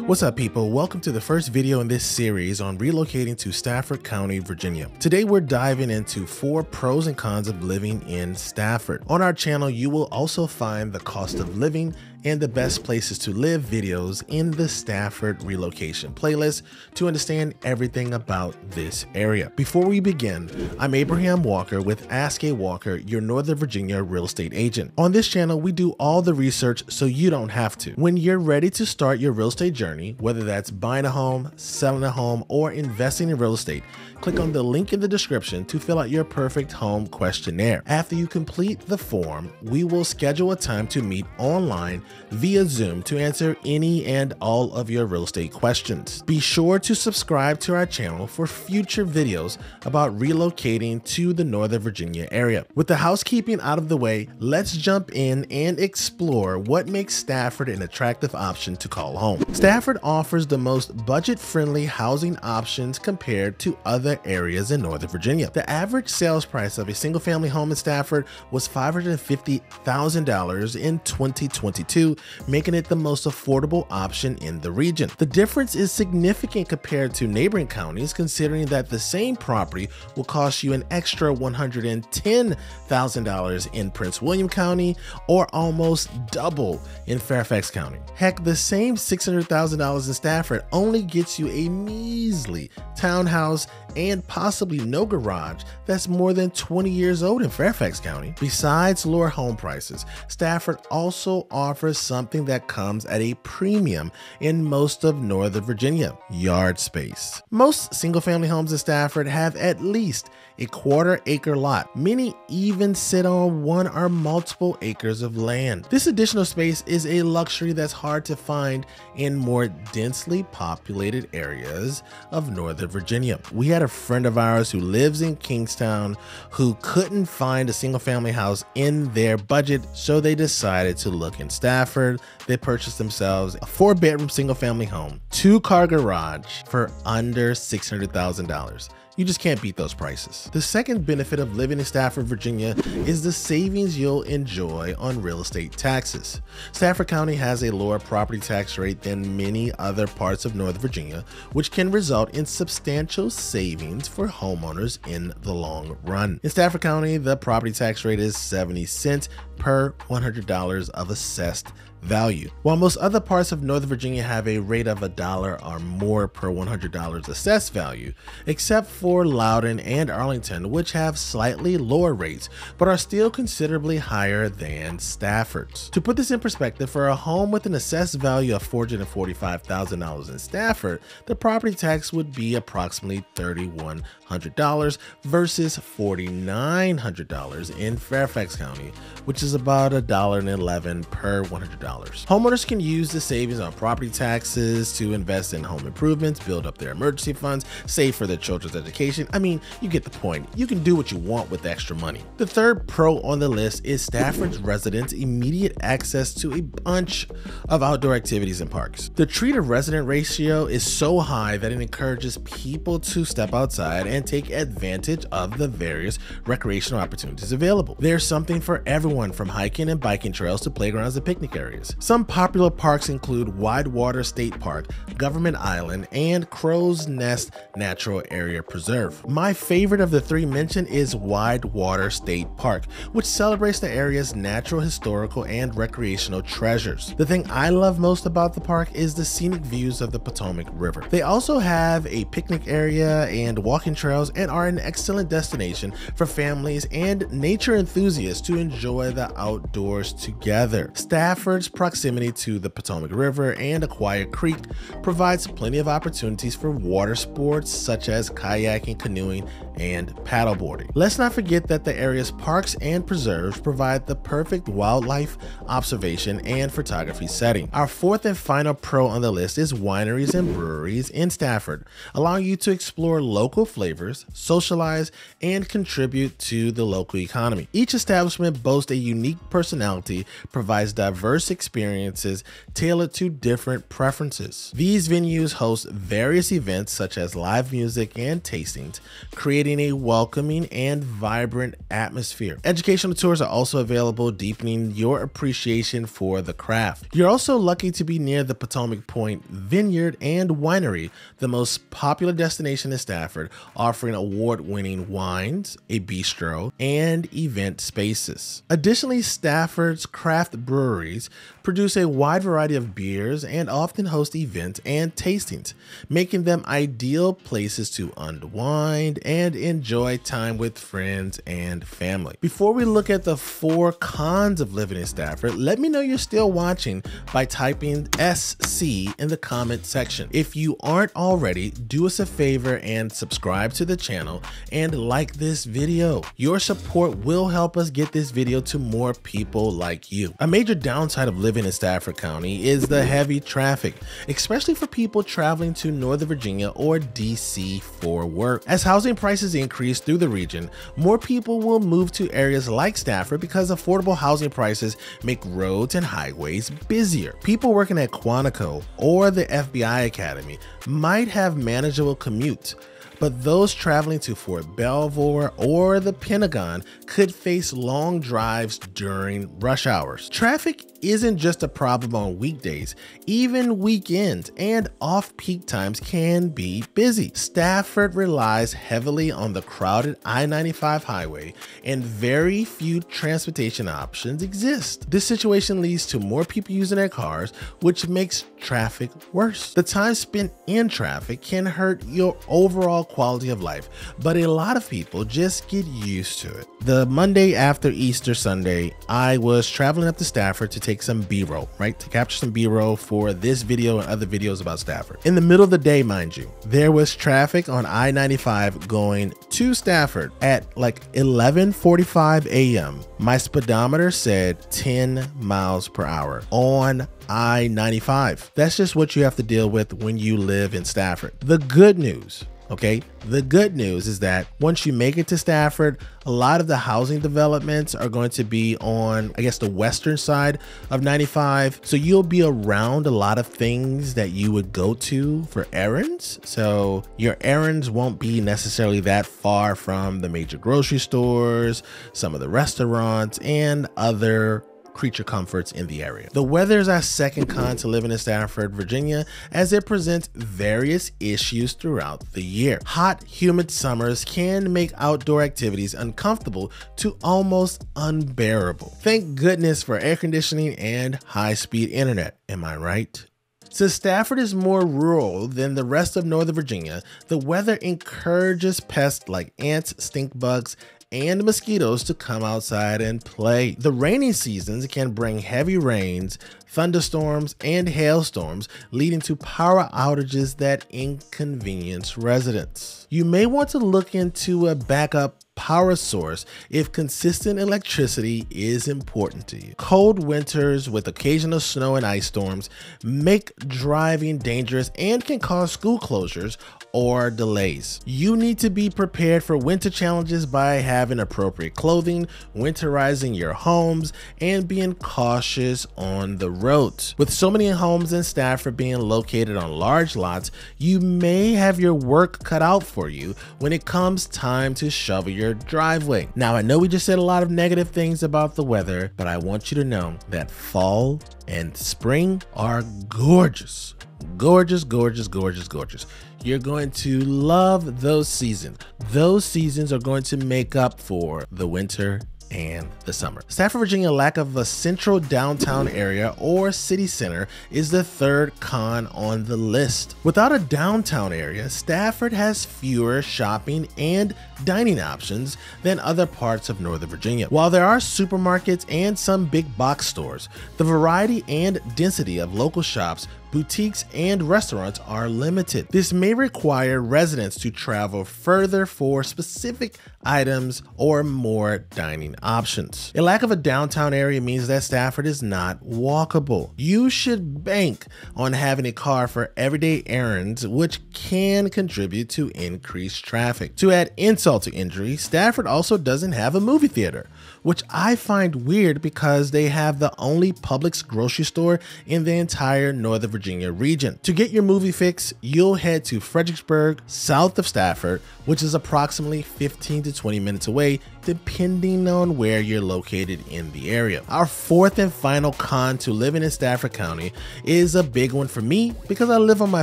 What's up, people? Welcome to the first video in this series on relocating to Stafford County, Virginia. Today we're diving into 4 pros and cons of living in Stafford. On our channel, you will also find the cost of living and the best places to live videos in the Stafford relocation playlist to understand everything about this area. Before we begin, I'm Abraham Walker with Ask A Walker, your Northern Virginia real estate agent. On this channel, we do all the research so you don't have to. When you're ready to start your real estate journey, whether that's buying a home, selling a home, or investing in real estate, click on the link in the description to fill out your perfect home questionnaire. After you complete the form, we will schedule a time to meet online via Zoom to answer any and all of your real estate questions. Be sure to subscribe to our channel for future videos about relocating to the Northern Virginia area. With the housekeeping out of the way, let's jump in and explore what makes Stafford an attractive option to call home. Stafford offers the most budget-friendly housing options compared to other areas in Northern Virginia. The average sales price of a single-family home in Stafford was $550,000 in 2022, making it the most affordable option in the region. The difference is significant compared to neighboring counties, considering that the same property will cost you an extra $110,000 in Prince William County or almost double in Fairfax County. Heck, the same $600,000 in Stafford only gets you a measly townhouse and possibly no garage that's more than 20 years old in Fairfax County. Besides lower home prices, Stafford also offers something that comes at a premium in most of Northern Virginia: yard space. Most single-family homes in Stafford have at least a quarter-acre lot. Many even sit on 1 or multiple acres of land. This additional space is a luxury that's hard to find in more densely populated areas of Northern Virginia. We had a friend of ours who lives in Kingstown who couldn't find a single-family house in their budget, so they decided to look in Stafford. They purchased themselves a 4-bedroom single-family home, 2-car garage for under $600,000. You just can't beat those prices. The second benefit of living in Stafford, Virginia is the savings you'll enjoy on real estate taxes. Stafford County has a lower property tax rate than many other parts of Northern Virginia, which can result in substantial savings for homeowners in the long run. In Stafford County, the property tax rate is 70 cents per $100 of assessed value. While most other parts of Northern Virginia have a rate of $1 or more per $100 assessed value, except for Loudoun and Arlington, which have slightly lower rates, but are still considerably higher than Stafford's. To put this in perspective, for a home with an assessed value of $445,000 in Stafford, the property tax would be approximately $3,100 versus $4,900 in Fairfax County, which is about $1.11 per $100. Homeowners can use the savings on property taxes to invest in home improvements, build up their emergency funds, save for their children's education. I mean, you get the point. You can do what you want with the extra money. The third pro on the list is Stafford's residents' immediate access to a bunch of outdoor activities and parks. The tree-to-resident ratio is so high that it encourages people to step outside and take advantage of the various recreational opportunities available. There's something for everyone, from hiking and biking trails to playgrounds and picnic areas. Some popular parks include Widewater State Park, Government Island, and Crow's Nest Natural Area Preserve. My favorite of the 3 mentioned is Widewater State Park, which celebrates the area's natural, historical, and recreational treasures. The thing I love most about the park is the scenic views of the Potomac River. They also have a picnic area and walking trails and are an excellent destination for families and nature enthusiasts to enjoy the outdoors together. Stafford's proximity to the Potomac River and Aquia Creek provides plenty of opportunities for water sports such as kayaking, canoeing, and paddleboarding. Let's not forget that the area's parks and preserves provide the perfect wildlife observation and photography setting. Our fourth and final pro on the list is wineries and breweries in Stafford, allowing you to explore local flavors, socialize, and contribute to the local economy. Each establishment boasts a unique personality, provides diverse experiences tailored to different preferences. These venues host various events such as live music and tastings, creating a welcoming and vibrant atmosphere. Educational tours are also available, deepening your appreciation for the craft. You're also lucky to be near the Potomac Point Vineyard and Winery, the most popular destination in Stafford, offering award-winning wines, a bistro, and event spaces. Additionally, Stafford's craft breweries produce a wide variety of beers and often host events and tastings, making them ideal places to unwind and enjoy time with friends and family. Before we look at the 4 cons of living in Stafford, let me know you're still watching by typing SC in the comment section. If you aren't already, do us a favor and subscribe to the channel and like this video. Your support will help us get this video to more people like you. A major downside of living in Stafford County is the heavy traffic, especially for people traveling to Northern Virginia or DC for work. As housing prices increase through the region, more people will move to areas like Stafford because affordable housing prices make roads and highways busier. People working at Quantico or the FBI Academy might have manageable commutes, but those traveling to Fort Belvoir or the Pentagon could face long drives during rush hours. Traffic isn't just a problem on weekdays. Even weekends and off-peak times can be busy. Stafford relies heavily on the crowded I-95 highway, and very few transportation options exist. This situation leads to more people using their cars, which makes traffic worse. The time spent in traffic can hurt your overall quality of life, but a lot of people just get used to it. The Monday after Easter Sunday, I was traveling up to Stafford to take some B-roll, right? To capture some B-roll for this video and other videos about Stafford. In the middle of the day, mind you, there was traffic on I-95 going to Stafford at like 11:45 a.m. My speedometer said 10 miles per hour on I-95. That's just what you have to deal with when you live in Stafford. The good news, okay? The good news is that once you make it to Stafford, a lot of the housing developments are going to be on, I guess, the western side of 95. So you'll be around a lot of things that you would go to for errands. So your errands won't be necessarily that far from the major grocery stores, some of the restaurants, and other creature comforts in the area. The weather is our second con to living in Stafford, Virginia, as it presents various issues throughout the year. Hot, humid summers can make outdoor activities uncomfortable to almost unbearable. Thank goodness for air conditioning and high-speed internet, am I right? Since Stafford is more rural than the rest of Northern Virginia, the weather encourages pests like ants, stink bugs, and mosquitoes to come outside and play. The rainy seasons can bring heavy rains, thunderstorms, and hailstorms, leading to power outages that inconvenience residents. You may want to look into a backup power source if consistent electricity is important to you. Cold winters with occasional snow and ice storms make driving dangerous and can cause school closures or delays. You need to be prepared for winter challenges by having appropriate clothing, winterizing your homes, and being cautious on the roads. With so many homes in Stafford being located on large lots, you may have your work cut out for you when it comes time to shovel your driveway. Now, I know we just said a lot of negative things about the weather, but I want you to know that fall and spring are gorgeous. Gorgeous, gorgeous, gorgeous, gorgeous. You're going to love those seasons. Those seasons are going to make up for the winter and the summer. Stafford, Virginia lack of a central downtown area or city center is the third con on the list. Without a downtown area, Stafford has fewer shopping and dining options than other parts of Northern Virginia. While there are supermarkets and some big box stores, the variety and density of local shops, boutiques, and restaurants are limited. This may require residents to travel further for specific items or more dining options. A lack of a downtown area means that Stafford is not walkable. You should bank on having a car for everyday errands, which can contribute to increased traffic. To add insult to injury, Stafford also doesn't have a movie theater, which I find weird because they have the only Publix grocery store in the entire Northern Virginia region. To get your movie fix, you'll head to Fredericksburg, south of Stafford, which is approximately 15 to 20 minutes away, depending on where you're located in the area. Our fourth and final con to living in Stafford County is a big one for me because I live on my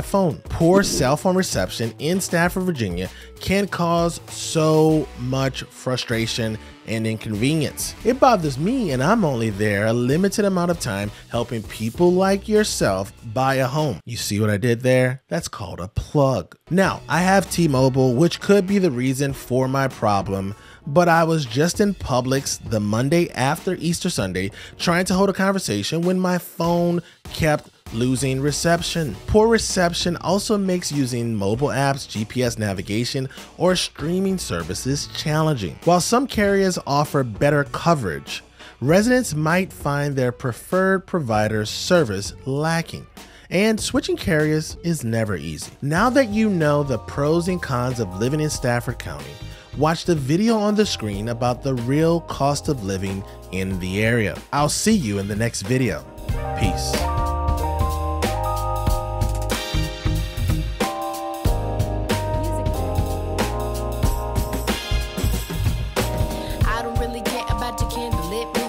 phone. Poor cell phone reception in Stafford, Virginia can cause so much frustration and inconvenience. It bothers me, and I'm only there a limited amount of time helping people like yourself buy a home. You see what I did there? That's called a plug. Now, I have T-Mobile, which could be the reason for my problem, but I was just in Publix the Monday after Easter Sunday trying to hold a conversation when my phone kept losing reception. Poor reception also makes using mobile apps, GPS navigation, or streaming services challenging. While some carriers offer better coverage, residents might find their preferred provider's service lacking. And switching carriers is never easy. Now that you know the pros and cons of living in Stafford County, watch the video on the screen about the real cost of living in the area. I'll see you in the next video. Peace. I don't really care about your candlelit